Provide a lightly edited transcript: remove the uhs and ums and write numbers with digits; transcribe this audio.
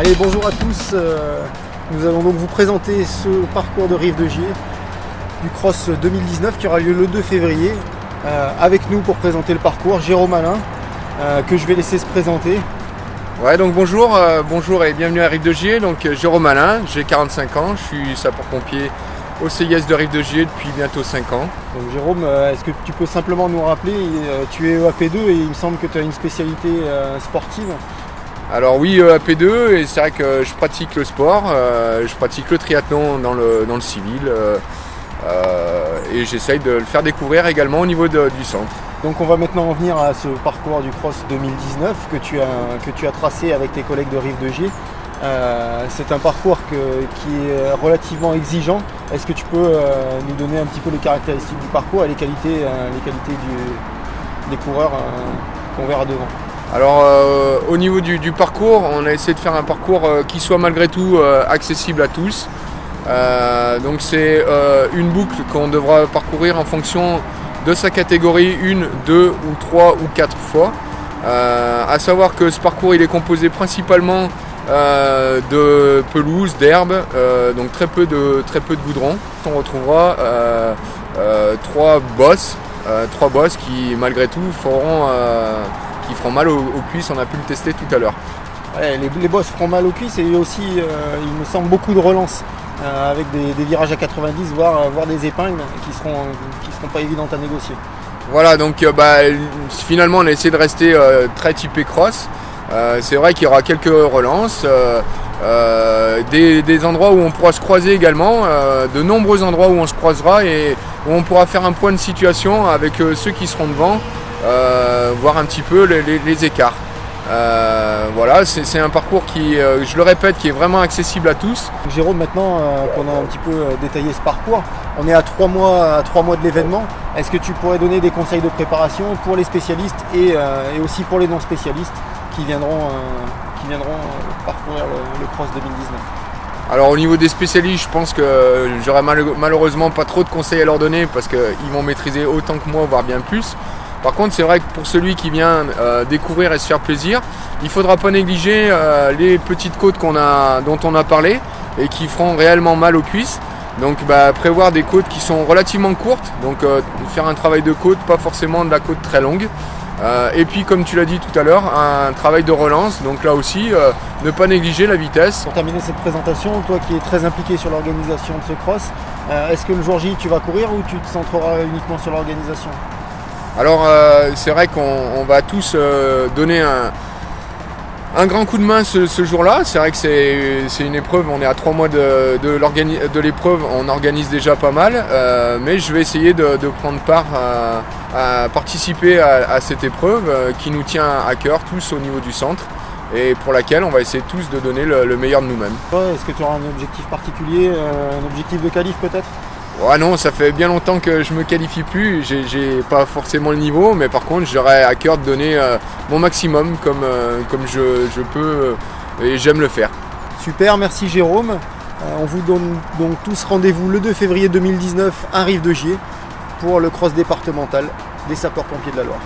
Allez, bonjour à tous. Nous allons donc vous présenter ce parcours de Rive de Gier du Cross 2019 qui aura lieu le 2 février. Avec nous pour présenter le parcours, Jérôme Alain, que je vais laisser se présenter. Ouais, donc bonjour et bienvenue à Rive de Gier. Donc Jérôme Alain, j'ai 45 ans, je suis sapeur-pompier au CIS de Rive de Gier depuis bientôt 5 ans. Donc Jérôme, est-ce que tu peux simplement nous rappeler, tu es EAP2 et il me semble que tu as une spécialité sportive. Alors oui, EAP2, et c'est vrai que je pratique le sport, je pratique le triathlon dans le civil et j'essaye de le faire découvrir également au niveau du centre. Donc on va maintenant en venir à ce parcours du Cross 2019 que tu as tracé avec tes collègues de Rive de Gier. C'est un parcours qui est relativement exigeant. Est-ce que tu peux nous donner un petit peu les caractéristiques du parcours et les qualités des coureurs qu'on verra devant? Alors au niveau du parcours, on a essayé de faire un parcours qui soit malgré tout accessible à tous. Donc c'est une boucle qu'on devra parcourir en fonction de sa catégorie 1, 2 ou 3 ou 4 fois. À savoir que ce parcours il est composé principalement de pelouse, d'herbe, donc très peu de goudron. On retrouvera trois bosses qui malgré tout feront mal aux cuisses, on a pu le tester tout à l'heure. Ouais, les bosses feront mal aux cuisses et aussi il me semble beaucoup de relance avec des virages à 90 voire des épingles qui seront pas évidentes à négocier. Voilà, donc finalement on a essayé de rester très typé cross. C'est vrai qu'il y aura quelques relances, des endroits où on pourra se croiser également, de nombreux endroits où on se croisera et où on pourra faire un point de situation avec ceux qui seront devant, voir un petit peu les écarts. Voilà, c'est un parcours qui, je le répète, qui est vraiment accessible à tous. Jérôme, maintenant qu'on a un petit peu détaillé ce parcours, on est à 3 mois de l'événement. Est-ce que tu pourrais donner des conseils de préparation pour les spécialistes et aussi pour les non spécialistes qui viendront parcourir le Cross 2019? Alors au niveau des spécialistes, je pense que j'aurai malheureusement pas trop de conseils à leur donner parce qu'ils vont maîtriser autant que moi, voire bien plus. Par contre, c'est vrai que pour celui qui vient découvrir et se faire plaisir, il ne faudra pas négliger les petites côtes dont on a parlé et qui feront réellement mal aux cuisses. Donc prévoir des côtes qui sont relativement courtes, donc faire un travail de côte, pas forcément de la côte très longue. Et puis comme tu l'as dit tout à l'heure, un travail de relance, donc là aussi ne pas négliger la vitesse. Pour terminer cette présentation, toi qui es très impliqué sur l'organisation de ce cross, est-ce que le jour J tu vas courir ou tu te centreras uniquement sur l'organisation? Alors c'est vrai qu'on va tous donner un grand coup de main ce jour-là. C'est vrai que c'est une épreuve, on est à 3 mois de l'épreuve, on organise déjà pas mal, mais je vais essayer de prendre part à participer à cette épreuve qui nous tient à cœur tous au niveau du centre et pour laquelle on va essayer tous de donner le meilleur de nous-mêmes. Est-ce que tu auras un objectif particulier, un objectif de qualif peut-être? Ouais, non, ça fait bien longtemps que je me qualifie plus, j'ai pas forcément le niveau, mais par contre j'aurai à cœur de donner mon maximum comme je peux et j'aime le faire. Super, merci Jérôme. On vous donne donc tous rendez-vous le 2 février 2019 à Rive de Gier pour le cross départemental des sapeurs-pompiers de la Loire.